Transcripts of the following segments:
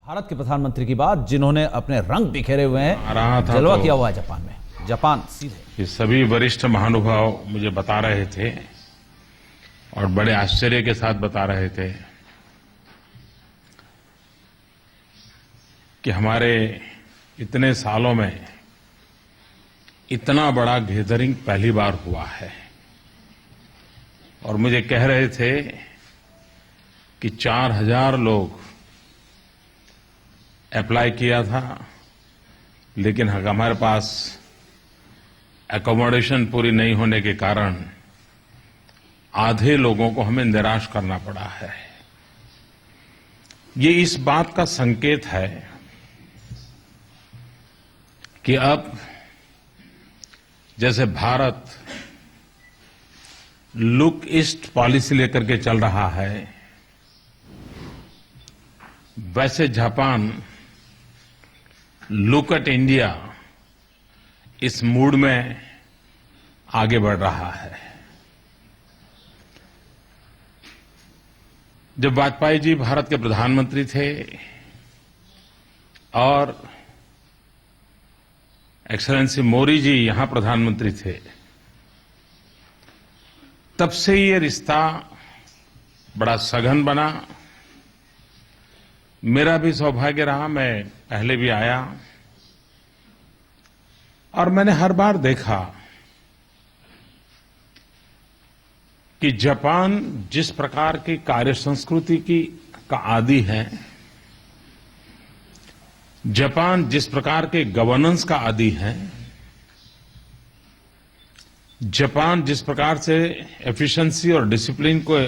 भारत के प्रधानमंत्री की बात, जिन्होंने अपने रंग बिखेरे हुए हैं, जलवा किया हुआ है जापान में। जापान सीधे ये सभी वरिष्ठ महानुभाव मुझे बता रहे थे और बड़े आश्चर्य के साथ बता रहे थे कि हमारे इतने सालों में इतना बड़ा गैदरिंग पहली बार हुआ है। और मुझे कह रहे थे कि 4000 लोग अप्लाई किया था, लेकिन हमारे पास एकोमोडेशन पूरी नहीं होने के कारण आधे लोगों को हमें निराश करना पड़ा है। ये इस बात का संकेत है कि अब जैसे भारत लुक ईस्ट पॉलिसी लेकर के चल रहा है, वैसे जापान लुक एट इंडिया इस मूड में आगे बढ़ रहा है। जब वाजपेयी जी भारत के प्रधानमंत्री थे और एक्सेलेंसी मोदी जी यहां प्रधानमंत्री थे, तब से ये रिश्ता बड़ा सघन बना। मेरा भी सौभाग्य रहा, मैं पहले भी आया और मैंने हर बार देखा कि जापान जिस प्रकार की कार्य संस्कृति का आदी है, जापान जिस प्रकार के गवर्नेंस का आदी है, जापान जिस प्रकार से एफिशिएंसी और डिसिप्लिन को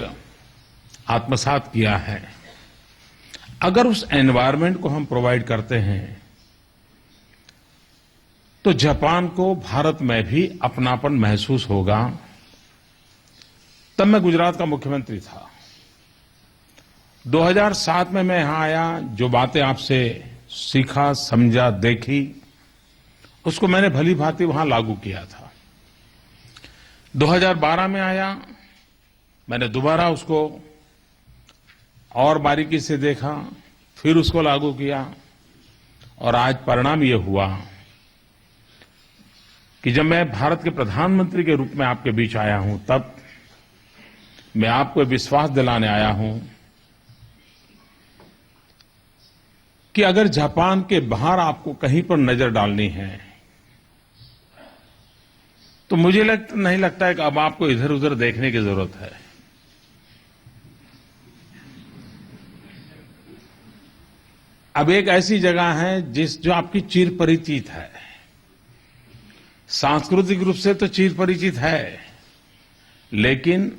आत्मसात किया है, अगर उस एनवायरनमेंट को हम प्रोवाइड करते हैं तो जापान को भारत में भी अपनापन महसूस होगा। तब मैं गुजरात का मुख्यमंत्री था। 2007 में मैं यहां आया, जो बातें आपसे सीखा, समझा, देखी, उसको मैंने भली भांति वहां लागू किया था। 2012 में आया, मैंने दोबारा उसको और बारीकी से देखा, फिर उसको लागू किया और आज परिणाम ये हुआ कि जब मैं भारत के प्रधानमंत्री के रूप में आपके बीच आया हूं, तब मैं आपको विश्वास दिलाने आया हूं कि अगर जापान के बाहर आपको कहीं पर नजर डालनी है तो मुझे नहीं लगता है कि अब आपको इधर उधर देखने की जरूरत है। अब एक ऐसी जगह है जो आपकी चिर परिचित है, सांस्कृतिक रूप से तो चिर परिचित है, लेकिन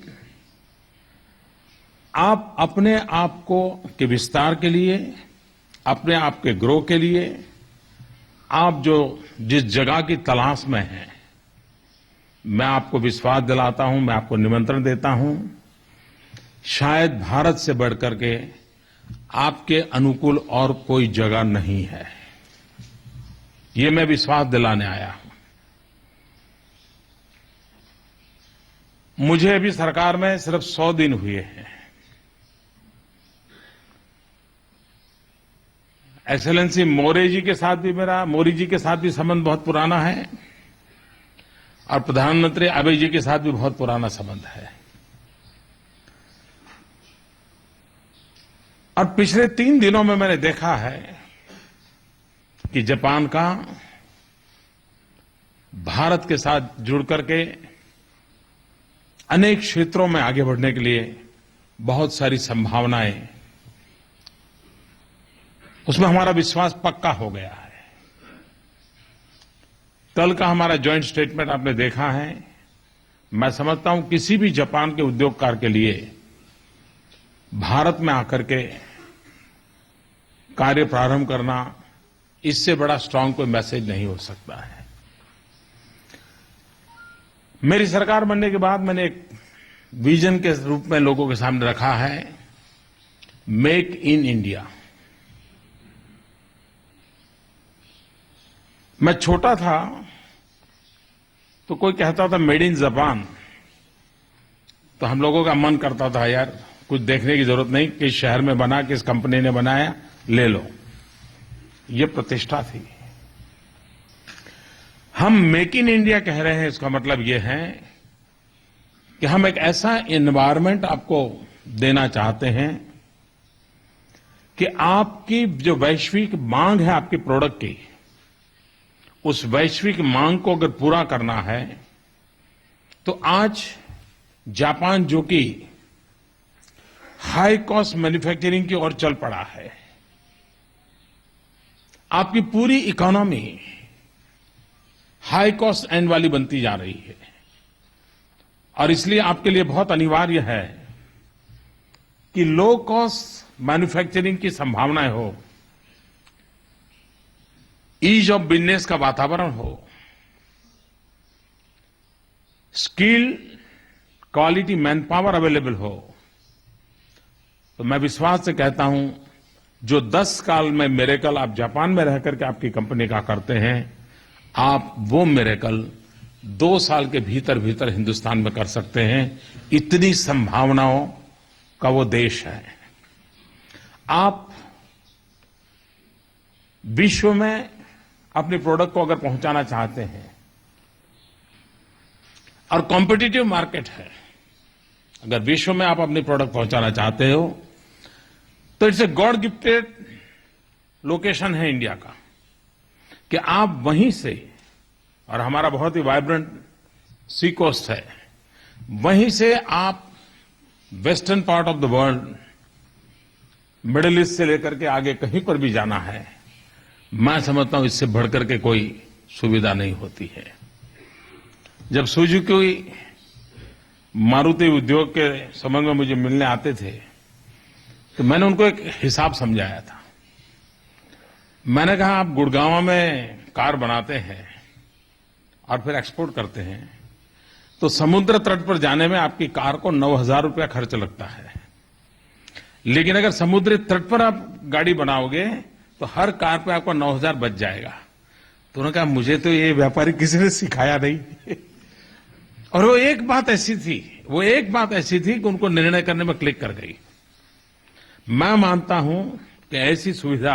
आप अपने आप को के विस्तार के लिए, अपने आप के ग्रो के लिए, आप जो जिस जगह की तलाश में हैं, मैं आपको विश्वास दिलाता हूं, मैं आपको निमंत्रण देता हूं, शायद भारत से बढ़कर के आपके अनुकूल और कोई जगह नहीं है। ये मैं विश्वास दिलाने आया हूं। मुझे अभी सरकार में सिर्फ 100 दिन हुए हैं। एक्सेलेंसी मोदी जी के साथ भी संबंध बहुत पुराना है और प्रधानमंत्री आबे जी के साथ भी बहुत पुराना संबंध है। और पिछले 3 दिनों में मैंने देखा है कि जापान का भारत के साथ जुड़ करके अनेक क्षेत्रों में आगे बढ़ने के लिए बहुत सारी संभावनाएं, उसमें हमारा विश्वास पक्का हो गया है। कल का हमारा जॉइंट स्टेटमेंट आपने देखा है। मैं समझता हूं किसी भी जापान के उद्योगकार के लिए भारत में आकर के कार्य प्रारंभ करना, इससे बड़ा स्ट्रांग कोई मैसेज नहीं हो सकता है। मेरी सरकार बनने के बाद मैंने एक विजन के रूप में लोगों के सामने रखा है, मेक इन इंडिया। मैं छोटा था तो कोई कहता था मेड इन जापान, तो हम लोगों का मन करता था यार कुछ देखने की जरूरत नहीं, किस शहर में बना, किस कंपनी ने बनाया, ले लो। ये प्रतिष्ठा थी। हम मेक इन इंडिया कह रहे हैं, इसका मतलब ये है कि हम एक ऐसा एनवायरनमेंट आपको देना चाहते हैं कि आपकी जो वैश्विक मांग है आपके प्रोडक्ट की, उस वैश्विक मांग को अगर पूरा करना है तो आज जापान जो कि हाई कॉस्ट मैन्युफैक्चरिंग की ओर चल पड़ा है, आपकी पूरी इकोनॉमी हाई कॉस्ट एंड वाली बनती जा रही है और इसलिए आपके लिए बहुत अनिवार्य है कि लो कॉस्ट मैन्युफैक्चरिंग की संभावनाएं हो, ईज ऑफ बिजनेस का वातावरण हो, skill quality man power available हो। तो मैं विश्वास से कहता हूं, जो 10 साल में मिरेकल आप जापान में रह करके आपकी कंपनी का करते हैं, आप वो मिरेकल 2 साल के भीतर भीतर हिंदुस्तान में कर सकते हैं। इतनी संभावनाओं का वो देश है। आप विश्व में अपने प्रोडक्ट को अगर पहुंचाना चाहते हैं और कॉम्पिटिटिव मार्केट है, अगर विश्व में आप अपने प्रोडक्ट पहुंचाना चाहते हो तो it's a god gifted location है इंडिया का कि आप वहीं से, और हमारा बहुत ही वाइब्रेंट सी कोस्ट है, वहीं से आप western part of the world, middle east से लेकर के आगे कहीं पर भी जाना है, मैं समझता हूं इससे बढ़कर के कोई सुविधा नहीं होती है। जब सुजुकी मारुति उद्योग के संबंध में मुझे मिलने आते थे तो मैंने उनको एक हिसाब समझाया था। मैंने कहा, आप गुड़गांव में कार बनाते हैं और फिर एक्सपोर्ट करते हैं तो समुद्र तट पर जाने में आपकी कार को 9,000 रुपया खर्च लगता है, लेकिन अगर समुद्री तट पर आप गाड़ी बनाओगे तो हर कार पे आपको 9,000 बच जाएगा। तो उन्होंने कहा, मुझे तो ये व्यापारी किसी ने सिखाया नहीं। और वो एक बात ऐसी थी कि उनको निर्णय करने में क्लिक कर गई। मैं मानता हूं कि ऐसी सुविधा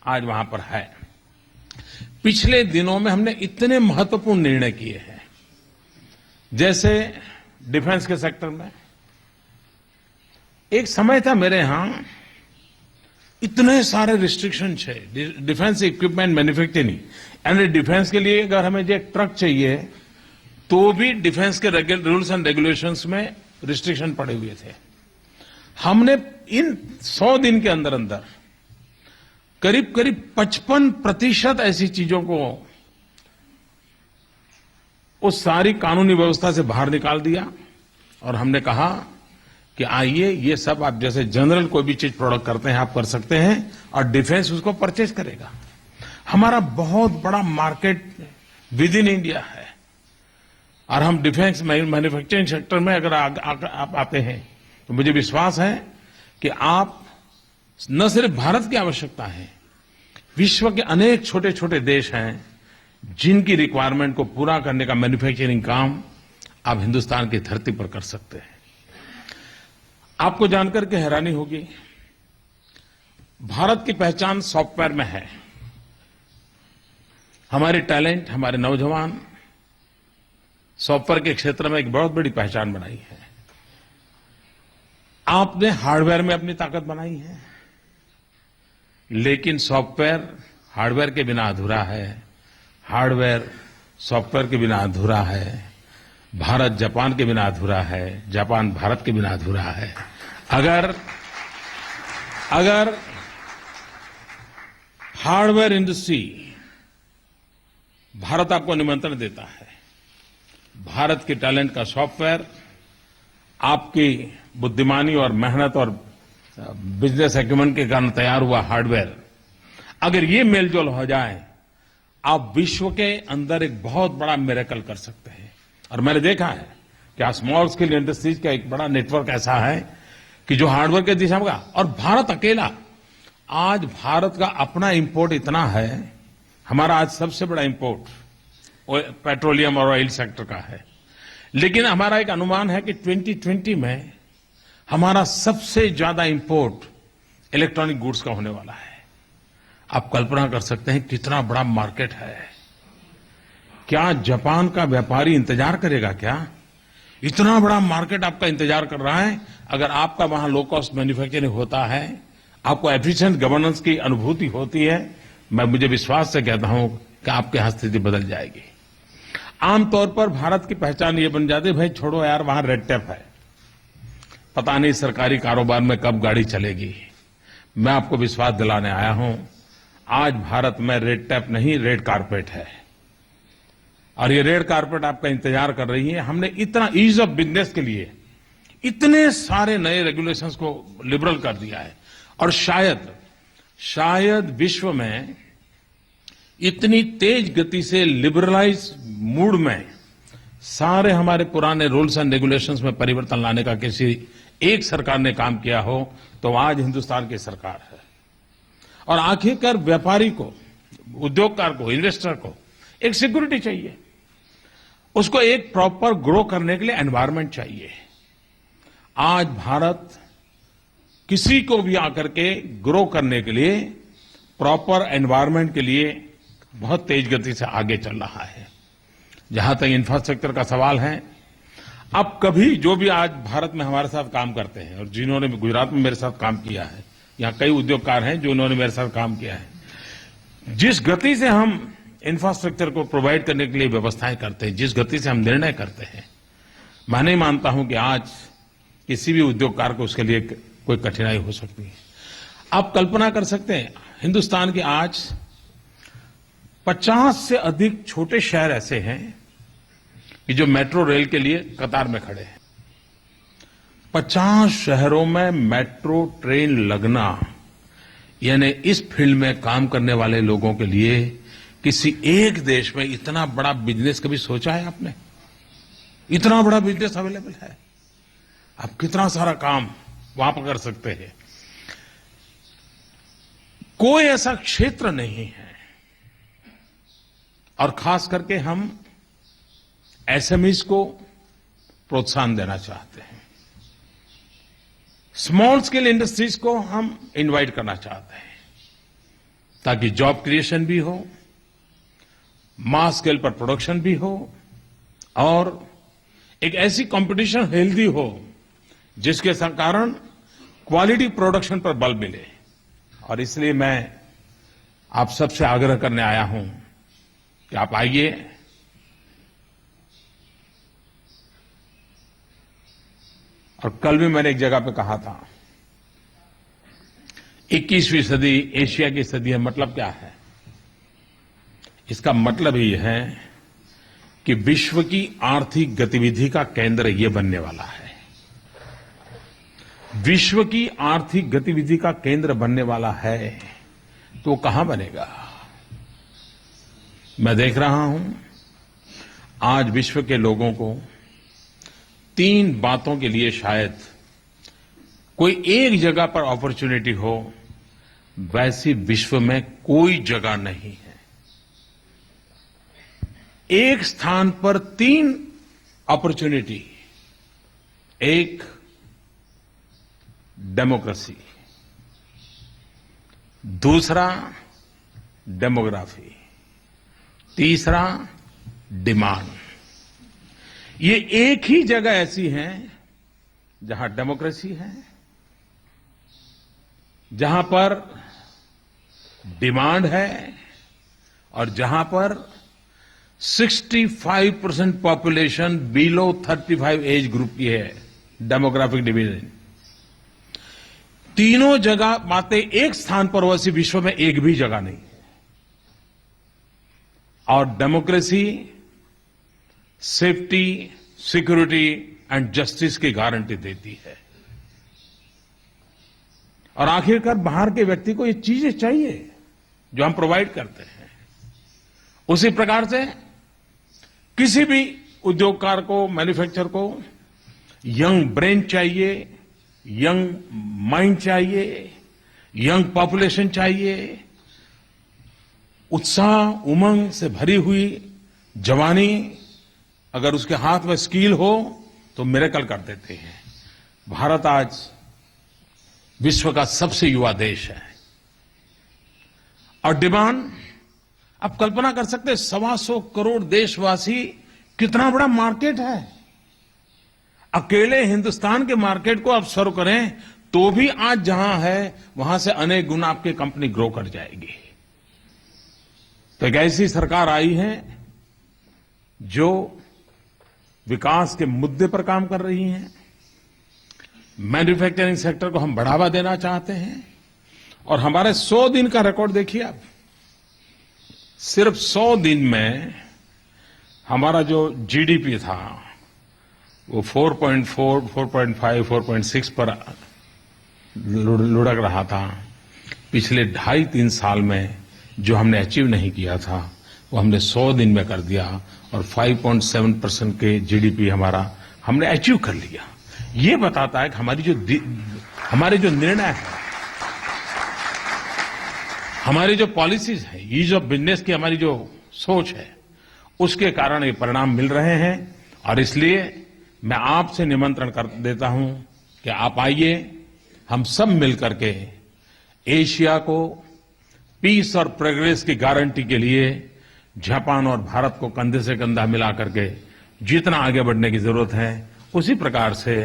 आज वहां पर है। पिछले दिनों में हमने इतने महत्वपूर्ण निर्णय किए हैं, जैसे डिफेंस के सेक्टर में। एक समय था मेरे यहां इतने सारे रिस्ट्रिक्शन है डिफेंस इक्विपमेंट मैन्युफैक्चरिंग, यानी डिफेंस के लिए अगर हमें एक ट्रक चाहिए तो भी डिफेंस के रूल्स एंड रेगुलेशंस में रिस्ट्रिक्शन पड़े हुए थे। हमने इन 100 दिन के अंदर अंदर करीब 55% ऐसी चीजों को उस सारी कानूनी व्यवस्था से बाहर निकाल दिया और हमने कहा कि आइए, ये सब आप जैसे जनरल कोई भी चीज प्रोडक्ट करते हैं आप कर सकते हैं और डिफेंस उसको परचेज करेगा। हमारा बहुत बड़ा मार्केट विद इन इंडिया है और हम डिफेंस मैन्युफैक्चरिंग सेक्टर में अगर आप आते हैं तो मुझे विश्वास है कि आप न सिर्फ भारत की आवश्यकता है, विश्व के अनेक छोटे छोटे देश हैं जिनकी रिक्वायरमेंट को पूरा करने का मैन्युफैक्चरिंग काम आप हिंदुस्तान की धरती पर कर सकते हैं। आपको जानकर के हैरानी होगी, भारत की पहचान सॉफ्टवेयर में है। हमारे टैलेंट, हमारे नौजवान सॉफ्टवेयर के क्षेत्र में एक बहुत बड़ी पहचान बनाई है। आपने हार्डवेयर में अपनी ताकत बनाई है, लेकिन सॉफ्टवेयर हार्डवेयर के बिना अधूरा है, हार्डवेयर सॉफ्टवेयर के बिना अधूरा है, भारत जापान के बिना अधूरा है, जापान भारत के बिना अधूरा है। अगर हार्डवेयर इंडस्ट्री, भारत आपको निमंत्रण देता है, भारत के टैलेंट का सॉफ्टवेयर, आपकी बुद्धिमानी और मेहनत और बिजनेस एक्यूमेंट के कारण तैयार हुआ हार्डवेयर, अगर ये मेलजोल हो जाए, आप विश्व के अंदर एक बहुत बड़ा मिरेकल कर सकते हैं। और मैंने देखा है कि स्मॉल स्केल इंडस्ट्रीज का एक बड़ा नेटवर्क ऐसा है कि जो हार्डवेयर के दिशा में का, और भारत अकेला, आज भारत का अपना इंपोर्ट इतना है, हमारा आज सबसे बड़ा इंपोर्ट पेट्रोलियम और ऑयल सेक्टर का है, लेकिन हमारा एक अनुमान है कि 2020 में हमारा सबसे ज्यादा इंपोर्ट इलेक्ट्रॉनिक गुड्स का होने वाला है। आप कल्पना कर सकते हैं कितना बड़ा मार्केट है। क्या जापान का व्यापारी इंतजार करेगा क्या? इतना बड़ा मार्केट आपका इंतजार कर रहा है। अगर आपका वहां लो कॉस्ट मैन्युफैक्चरिंग होता है, आपको एफिशिएंट गवर्नेंस की अनुभूति होती है, मुझे विश्वास से कहता हूं कि आपके यहां स्थिति बदल जाएगी। आमतौर पर भारत की पहचान ये बन जाती है, भाई छोड़ो यार, वहां रेड टेप है, पता नहीं सरकारी कारोबार में कब गाड़ी चलेगी। मैं आपको विश्वास दिलाने आया हूं, आज भारत में रेड टेप नहीं, रेड कारपेट है। और ये रेड कारपेट आपका इंतजार कर रही है। हमने इतना ईज ऑफ बिजनेस के लिए इतने सारे नए रेगुलेशंस को लिबरल कर दिया है। और शायद विश्व में इतनी तेज गति से लिबरलाइज मूड में सारे हमारे पुराने रूल्स एंड रेगुलेशंस में परिवर्तन लाने का किसी एक सरकार ने काम किया हो तो आज हिंदुस्तान की सरकार है। और आखिरकार व्यापारी को, उद्योगकार को, इन्वेस्टर को एक सिक्योरिटी चाहिए, उसको एक प्रॉपर ग्रो करने के लिए एनवायरनमेंट चाहिए। आज भारत किसी को भी आकर के ग्रो करने के लिए, प्रॉपर एनवायरनमेंट के लिए बहुत तेज गति से आगे चल रहा है। जहां तक इंफ्रास्ट्रक्चर का सवाल है, अब कभी जो भी आज भारत में हमारे साथ काम करते हैं और जिन्होंने गुजरात में मेरे साथ काम किया है, यहाँ कई उद्योगकार हैं जो उन्होंने मेरे साथ काम किया है, जिस गति से हम इंफ्रास्ट्रक्चर को प्रोवाइड करने के लिए व्यवस्थाएं करते हैं, जिस गति से हम निर्णय करते हैं, मैं नहीं मानता हूं कि आज किसी भी उद्योगकार को उसके लिए कोई कठिनाई हो सकती है। आप कल्पना कर सकते हैं, हिंदुस्तान के आज 50 से अधिक छोटे शहर ऐसे हैं कि जो मेट्रो रेल के लिए कतार में खड़े हैं। 50 शहरों में मेट्रो ट्रेन लगना, यानी इस फील्ड में काम करने वाले लोगों के लिए किसी एक देश में इतना बड़ा बिजनेस कभी सोचा है आपने? इतना बड़ा बिजनेस अवेलेबल है, आप कितना सारा काम वहां पर कर सकते हैं। कोई ऐसा क्षेत्र नहीं है। और खास करके हम एसएमईज को प्रोत्साहन देना चाहते हैं, स्मॉल स्केल इंडस्ट्रीज को हम इनवाइट करना चाहते हैं, ताकि जॉब क्रिएशन भी हो, मास स्केल पर प्रोडक्शन भी हो और एक ऐसी कंपटीशन हेल्दी हो जिसके कारण क्वालिटी प्रोडक्शन पर बल मिले। और इसलिए मैं आप सबसे आग्रह करने आया हूं कि आप आइए, और कल भी मैंने एक जगह पे कहा था, 21वीं सदी एशिया की सदी है। मतलब क्या है? इसका मतलब ये है कि विश्व की आर्थिक गतिविधि का केंद्र ये बनने वाला है। विश्व की आर्थिक गतिविधि का केंद्र बनने वाला है, तो कहां बनेगा? मैं देख रहा हूं आज विश्व के लोगों को 3 बातों के लिए शायद कोई एक जगह पर अपॉर्चुनिटी हो, वैसी विश्व में कोई जगह नहीं है। एक स्थान पर 3 अपॉर्चुनिटी। एक, डेमोक्रेसी, दूसरा डेमोग्राफी, तीसरा डिमांड। ये एक ही जगह ऐसी है जहां डेमोक्रेसी है, जहां पर डिमांड है और जहां पर 65% पॉपुलेशन बिलो 35 एज ग्रुप की है, डेमोग्राफिक डिवीजन। तीनों जगह बातें एक स्थान पर, वैसी विश्व में एक भी जगह नहीं है। और democracy safety, security and justice की गारंटी देती है। और आखिरकार बाहर के व्यक्ति को ये चीजें चाहिए जो हम प्रोवाइड करते हैं। उसी प्रकार से किसी भी उद्योगकार को, मैन्युफैक्चरर को यंग ब्रेन चाहिए, यंग माइंड चाहिए, यंग पॉपुलेशन चाहिए, उत्साह उमंग से भरी हुई जवानी। अगर उसके हाथ में स्किल हो तो मिरेकल कर देते हैं। भारत आज विश्व का सबसे युवा देश है और डिमांड, आप कल्पना कर सकते हैं 125 करोड़ देशवासी, कितना बड़ा मार्केट है। अकेले हिंदुस्तान के मार्केट को आप सर्व करें तो भी आज जहां है वहां से अनेक गुना आपकी कंपनी ग्रो कर जाएगी। तो एक ऐसी सरकार आई है जो विकास के मुद्दे पर काम कर रही है। मैन्युफैक्चरिंग सेक्टर को हम बढ़ावा देना चाहते हैं और हमारे 100 दिन का रिकॉर्ड देखिए आप। सिर्फ 100 दिन में हमारा जो जीडीपी था वो 4.4, 4.5, 4.6 पर लुढ़क रहा था। पिछले 2.5-3 साल में जो हमने अचीव नहीं किया था वो हमने 100 दिन में कर दिया और 5.7% के जीडीपी हमारा हमने अचीव कर लिया। ये बताता है कि हमारे जो निर्णय है, हमारी जो पॉलिसीज है, ईज ऑफ बिजनेस की हमारी जो सोच है, उसके कारण ये परिणाम मिल रहे हैं। और इसलिए मैं आपसे निमंत्रण कर देता हूं कि आप आइए, हम सब मिलकर के एशिया को पीस और प्रोग्रेस की गारंटी के लिए जापान और भारत को कंधे से कंधा मिला करके जितना आगे बढ़ने की जरूरत है, उसी प्रकार से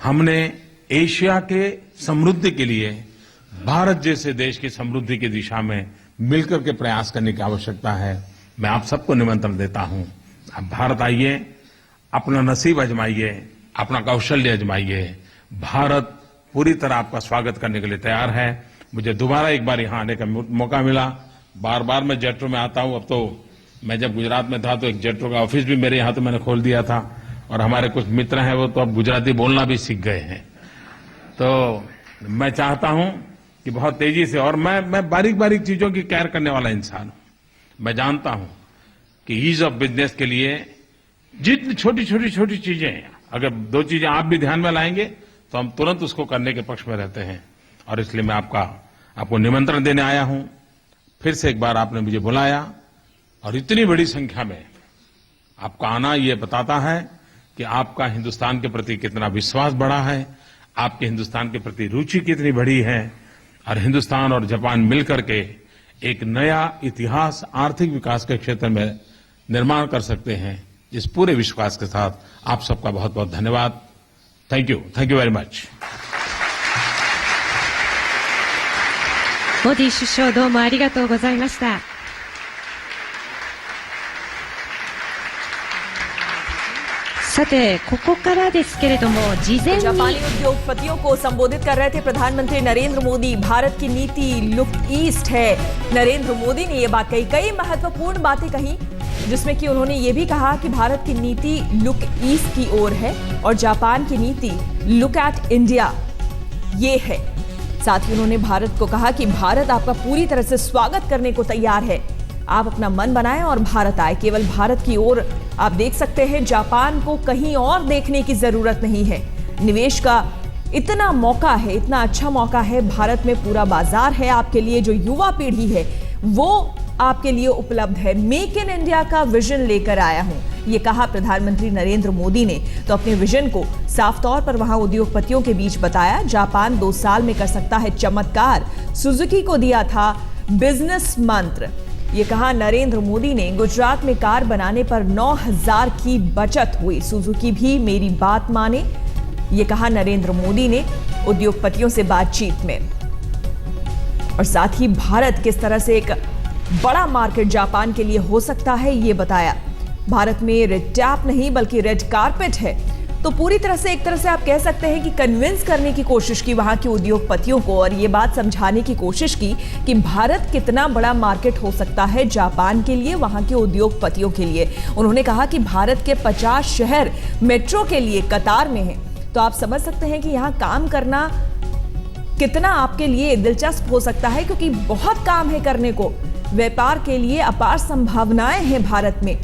हमने एशिया के समृद्धि के लिए भारत जैसे देश की समृद्धि की दिशा में मिलकर के प्रयास करने की आवश्यकता है। मैं आप सबको निमंत्रण देता हूं, आप भारत आइए, अपना नसीब आजमाइए, अपना कौशल्य आजमाइए। भारत पूरी तरह आपका स्वागत करने के लिए तैयार है। मुझे दोबारा एक बार यहां आने का मौका मिला। बार बार मैं जेट्रो में आता हूं। अब तो मैं जब गुजरात में था तो एक जेट्रो का ऑफिस भी मेरे यहां तो मैंने खोल दिया था और हमारे कुछ मित्र हैं वो तो अब गुजराती बोलना भी सीख गए हैं। तो मैं चाहता हूं कि बहुत तेजी से, और मैं बारीक बारीक चीजों की केयर करने वाला इंसान हूं। मैं जानता हूं कि ईज ऑफ बिजनेस के लिए जितनी छोटी छोटी चीजें हैं, अगर 2 चीजें आप भी ध्यान में लाएंगे तो हम तुरंत उसको करने के पक्ष में रहते हैं। और इसलिए मैं आपको निमंत्रण देने आया हूं। फिर से एक बार आपने मुझे बुलाया और इतनी बड़ी संख्या में आपका आना ये बताता है कि आपका हिंदुस्तान के प्रति कितना विश्वास बढ़ा है, आपके हिंदुस्तान के प्रति रुचि कितनी बढ़ी है। और हिंदुस्तान और जापान मिलकर के एक नया इतिहास आर्थिक विकास के क्षेत्र में निर्माण कर सकते हैं। इस पूरे विश्वास के साथ आप सबका बहुत बहुत धन्यवाद। Thank you very much. モディ首相どうもありがとうございました。さてここからですけれども事前に जापानी उद्योगपतियों को संबोधित कर रहे थे प्रधानमंत्री नरेंद्र मोदी। भारत की नीति लुक ईस्ट है। नरेंद्र मोदी ने ये बात कही, कई महत्वपूर्ण बातें कही, जिसमें कि उन्होंने ये भी कहा कि भारत की नीति लुक ईस्ट की ओर है और जापान की नीति लुक एट इंडिया ये है। साथ ही उन्होंने भारत को कहा कि भारत आपका पूरी तरह से स्वागत करने को तैयार है। आप अपना मन बनाएं और भारत आए। केवल भारत की ओर आप देख सकते हैं, जापान को कहीं और देखने की जरूरत नहीं है। निवेश का इतना मौका है, इतना अच्छा मौका है। भारत में पूरा बाजार है आपके लिए। जो युवा पीढ़ी है वो आपके लिए उपलब्ध है। मेक इन इंडिया का विजन लेकर आया हूं, ये कहा प्रधानमंत्री नरेंद्र मोदी ने। तो अपने विजन को साफ तौर पर वहां उद्योगपतियों के बीच बताया। जापान 2 साल में कर सकता है चमत्कार। सुजुकी को दिया था बिजनेस मंत्र, ये कहा नरेंद्र मोदी ने। गुजरात में कार बनाने पर 9,000 की बचत हुई। सुजुकी भी मेरी बात माने, ये कहा नरेंद्र मोदी ने उद्योगपतियों से बातचीत में। और साथ ही भारत किस तरह से एक बड़ा मार्केट जापान के लिए हो सकता है ये बताया। भारत में रेड टैप नहीं बल्कि रेड कारपेट है। तो पूरी तरह से एक तरह से आप कह सकते हैं कि कन्विंस करने की कोशिश की वहां के उद्योगपतियों को और ये बात समझाने की कोशिश की कि भारत कितना बड़ा मार्केट हो सकता है जापान के लिए, वहां के उद्योगपतियों के लिए। उन्होंने कहा कि भारत के 50 शहर मेट्रो के लिए कतार में हैं। तो आप समझ सकते हैं कि यहाँ काम करना कितना आपके लिए दिलचस्प हो सकता है, क्योंकि बहुत काम है करने को। व्यापार के लिए अपार संभावनाएं हैं भारत में।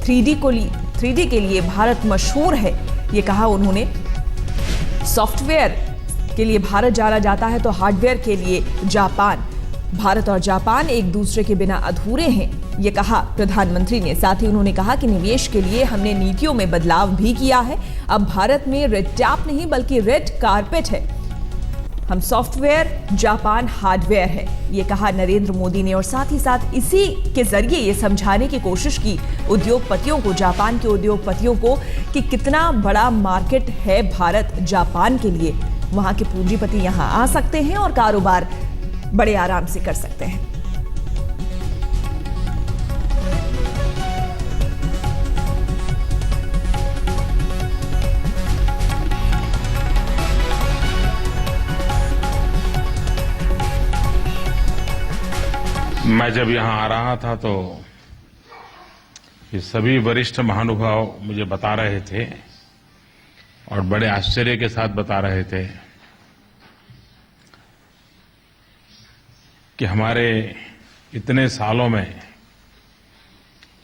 3D के लिए भारत मशहूर है, ये कहा उन्होंने। सॉफ्टवेयर के लिए भारत जाना जाता है तो हार्डवेयर के लिए जापान। भारत और जापान एक दूसरे के बिना अधूरे हैं, ये कहा प्रधानमंत्री ने। साथ ही उन्होंने कहा कि निवेश के लिए हमने नीतियों में बदलाव भी किया है। अब भारत में रेड टैप नहीं बल्कि रेड कारपेट है। हम सॉफ्टवेयर, जापान हार्डवेयर है, ये कहा नरेंद्र मोदी ने। और साथ ही साथ इसी के जरिए ये समझाने की कोशिश की उद्योगपतियों को, जापान के उद्योगपतियों को, कि कितना बड़ा मार्केट है भारत जापान के लिए। वहां के पूंजीपति यहां आ सकते हैं और कारोबार बड़े आराम से कर सकते हैं। मैं जब यहां आ रहा था तो ये सभी वरिष्ठ महानुभाव मुझे बता रहे थे और बड़े आश्चर्य के साथ बता रहे थे कि हमारे इतने सालों में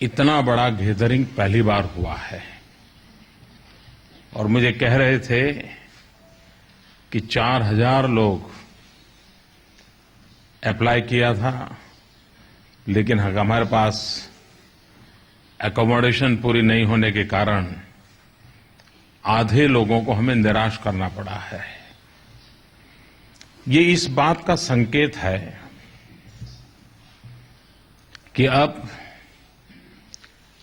इतना बड़ा गैदरिंग पहली बार हुआ है। और मुझे कह रहे थे कि 4000 लोग अप्लाई किया था, लेकिन हमारे पास एकोमोडेशन पूरी नहीं होने के कारण आधे लोगों को हमें निराश करना पड़ा है। ये इस बात का संकेत है कि अब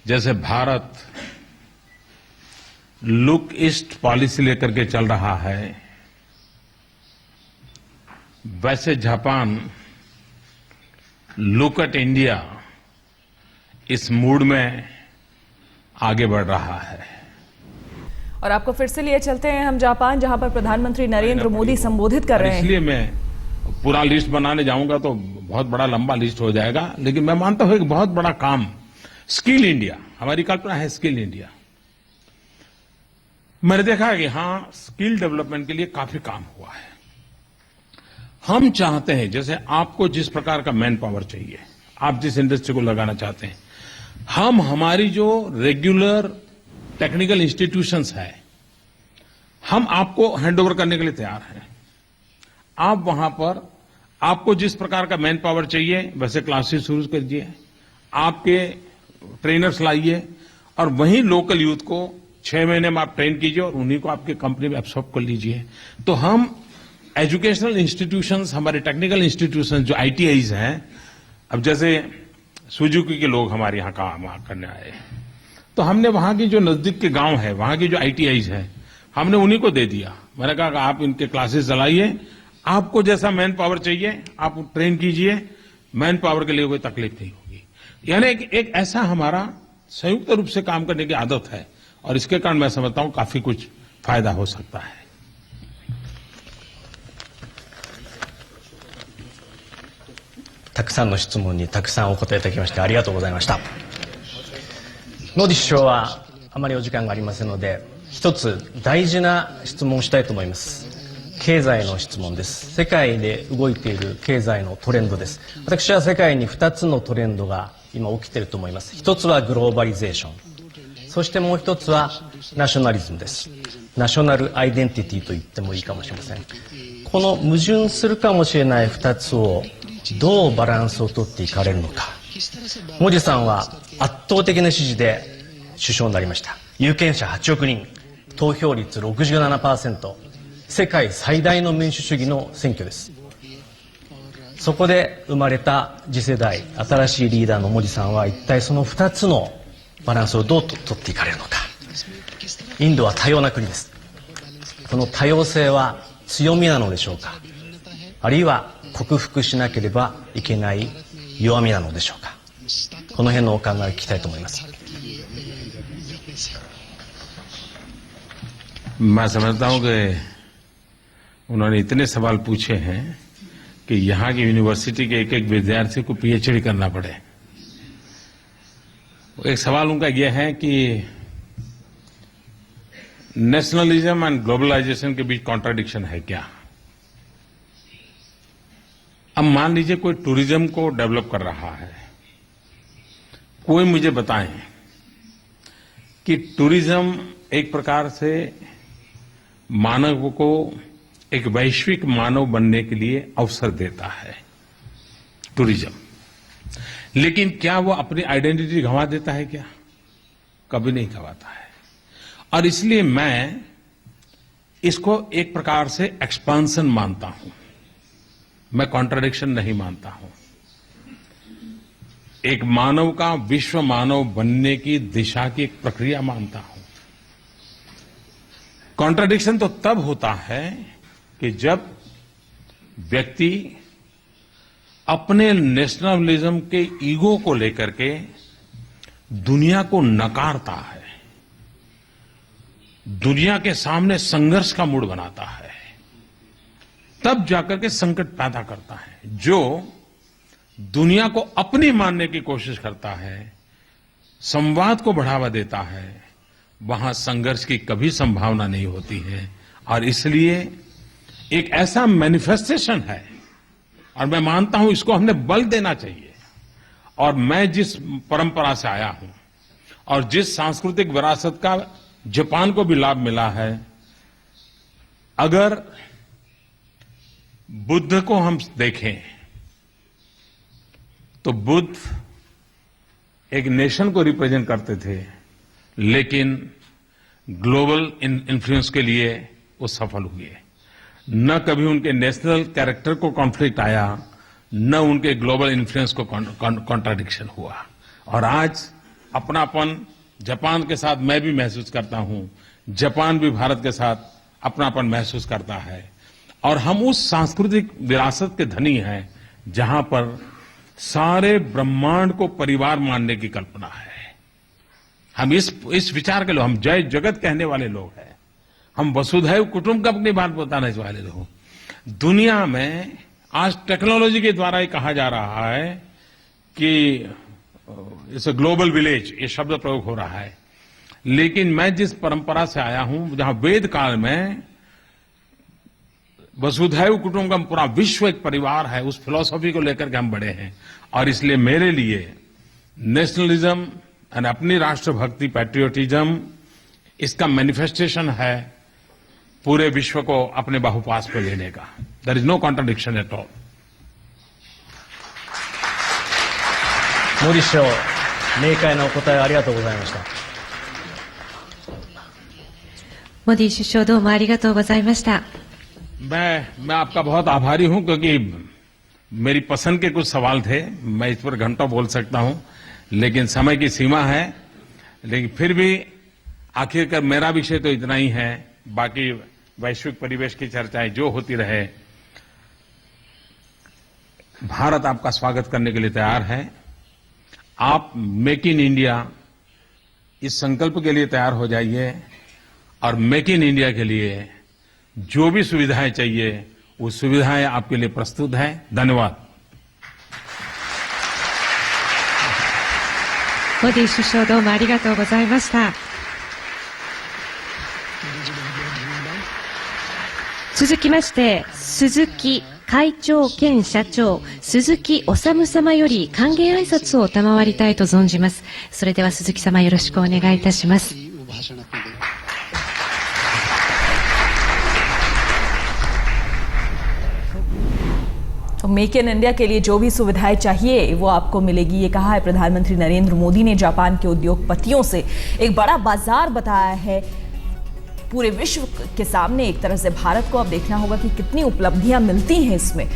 जैसे भारत लुक ईस्ट पॉलिसी लेकर के चल रहा है, वैसे जापान लुक एट इंडिया इस मूड में आगे बढ़ रहा है। और आपको फिर से लिए चलते हैं हम जापान, जहां पर प्रधानमंत्री नरेंद्र मोदी संबोधित कर रहे हैं। इसलिए मैं पूरा लिस्ट बनाने जाऊंगा तो बहुत बड़ा लंबा लिस्ट हो जाएगा, लेकिन मैं मानता हूं एक बहुत बड़ा काम स्किल इंडिया, हमारी कल्पना है स्किल इंडिया। मैंने देखा है कि हां, स्किल डेवलपमेंट के लिए काफी काम हुआ है। हम चाहते हैं, जैसे आपको जिस प्रकार का मैन पावर चाहिए, आप जिस इंडस्ट्री को लगाना चाहते हैं, हम हमारी जो रेगुलर टेक्निकल इंस्टीट्यूशंस है, हम आपको हैंडओवर करने के लिए तैयार हैं। आप वहां पर आपको जिस प्रकार का मैन पावर चाहिए वैसे क्लासेस शुरू कीजिए, आपके ट्रेनर्स लाइए और वहीं लोकल यूथ को 6 महीने में आप ट्रेन कीजिए और उन्हीं को आपके कंपनी में एब्सॉर्ब कर लीजिए। तो हम एजुकेशनल इंस्टीट्यूशंस, हमारे टेक्निकल इंस्टीट्यूशंस जो आईटीआईज हैं, अब जैसे सुजुकी के लोग हमारे यहाँ काम करने आए, तो हमने वहां की जो नजदीक के गांव है, वहां की जो आईटीआईज हैं, हमने उन्हीं को दे दिया। मैंने कहा कि आप इनके क्लासेस चलाइए, आपको जैसा मैन पावर चाहिए आप ट्रेन कीजिए, मैन पावर के लिए कोई तकलीफ नहीं होगी। यानी एक ऐसा हमारा संयुक्त रूप से काम करने की आदत है और इसके कारण मैं समझता हूं काफी कुछ फायदा हो सकता है। たくさんの質問にたくさんお答えいただきましてありがとうございました。モディ首相はあまりお時間がありませんので、一つ大事な質問をしたいと思います。経済の質問です。世界で動いている経済のトレンドです。私は世界に2つのトレンドが今起きていると思います。一つはグローバリゼーション、そしてもう一つはナショナリズムです。ナショナルアイデンティティと言ってもいいかもしれません。この矛盾するかもしれない2つをどうバランスを取っていかれるのか。モディさんは圧倒的な支持で首相になりました。有権者8億人、投票率 67%、世界最大の民主主義の選挙です。そこで生まれた次世代新しいリーダーのモディさんは一体その2つのバランスをどう取っていかれるのか。インドは多様な国です。この多様性は強みなのでしょうか、あるいは克服しなければいけない弱みなのでしょうか。この辺のお考えを聞きたいと思います。मैं समझता हूं कि उन्होंने इतने सवाल पूछे हैं कि यहाँ की यूनिवर्सिटी के एक एक विद्यार्थी को पीएचडी करना पड़े। एक सवाल उनका यह है कि नेशनलिज्म एंड ग्लोबलाइजेशन के बीच कॉन्ट्राडिक्शन है क्या। अब मान लीजिए कोई टूरिज्म को डेवलप कर रहा है, कोई मुझे बताएं कि टूरिज्म एक प्रकार से मानव को एक वैश्विक मानव बनने के लिए अवसर देता है टूरिज्म, लेकिन क्या वो अपनी आइडेंटिटी गंवा देता है क्या? कभी नहीं गंवाता है। और इसलिए मैं इसको एक प्रकार से एक्सपांशन मानता हूं, मैं कॉन्ट्रडिक्शन नहीं मानता हूं। एक मानव का विश्व मानव बनने की दिशा की एक प्रक्रिया मानता हूं। कॉन्ट्रडिक्शन तो तब होता है कि जब व्यक्ति अपने नेशनलिज्म के ईगो को लेकर के दुनिया को नकारता है, दुनिया के सामने संघर्ष का मूड बनाता है, तब जाकर के संकट पैदा करता है। जो दुनिया को अपनी मानने की कोशिश करता है, संवाद को बढ़ावा देता है, वहां संघर्ष की कभी संभावना नहीं होती है। और इसलिए एक ऐसा मैनिफेस्टेशन है, और मैं मानता हूं इसको हमने बल देना चाहिए। और मैं जिस परंपरा से आया हूं और जिस सांस्कृतिक विरासत का जापान को भी लाभ मिला है, अगर बुद्ध को हम देखें तो बुद्ध एक नेशन को रिप्रेजेंट करते थे, लेकिन ग्लोबल इन्फ्लुएंस के लिए वो सफल हुए। न कभी उनके नेशनल कैरेक्टर को कॉन्फ्लिक्ट आया, न उनके ग्लोबल इन्फ्लुएंस को कॉन्ट्राडिक्शन हुआ। और आज अपनापन जापान के साथ मैं भी महसूस करता हूं, जापान भी भारत के साथ अपनापन महसूस करता है। और हम उस सांस्कृतिक विरासत के धनी हैं जहां पर सारे ब्रह्मांड को परिवार मानने की कल्पना है। हम इस विचार के लोग, हम जय जगत कहने वाले लोग हैं, हम वसुधैव कुटुंबकम अपनी बात बताने वाले लोग। दुनिया में आज टेक्नोलॉजी के द्वारा ये कहा जा रहा है कि इट्स अ ग्लोबल विलेज, ये शब्द प्रयोग हो रहा है। लेकिन मैं जिस परंपरा से आया हूं, जहां वेद काल में वसुधैव कुटुंबकम, पूरा विश्व एक परिवार है, उस फिलॉसफी को लेकर के हम बड़े हैं। और इसलिए मेरे लिए नेशनलिज्म और अपनी राष्ट्रभक्ति, पैट्रियोटिज्म, इसका मैनिफेस्टेशन है पूरे विश्व को अपने बाहुपास पे लेने का। There is no contradiction at all. モディ首相、明快なお答えありがとうございました。モディ首相どうもありがとうございました。मैं आपका बहुत आभारी हूं, क्योंकि मेरी पसंद के कुछ सवाल थे। मैं इस पर घंटों बोल सकता हूं, लेकिन समय की सीमा है। लेकिन फिर भी आखिरकार मेरा विषय तो इतना ही है, बाकी वैश्विक परिवेश की चर्चाएं जो होती रहे। भारत आपका स्वागत करने के लिए तैयार है। आप मेक इन इंडिया इस संकल्प के लिए तैयार हो जाइए, और मेक इन इंडिया के लिए जो भी सुविधाएं चाहिए वो सुविधाएं आपके लिए प्रस्तुत हैं। धन्यवाद। モディ首相どうもありがとうございました。続きまして鈴木会長兼社長鈴木治様より歓迎挨拶を賜りたいと存じます。それでは鈴木様よろしくお願いいたします。तो मेक इन इंडिया के लिए जो भी सुविधाएं चाहिए वो आपको मिलेगी, ये कहा है प्रधानमंत्री नरेंद्र मोदी ने। जापान के उद्योगपतियों से एक बड़ा बाजार बताया है पूरे विश्व के सामने। एक तरह से भारत को अब देखना होगा कि कितनी उपलब्धियां मिलती हैं इसमें।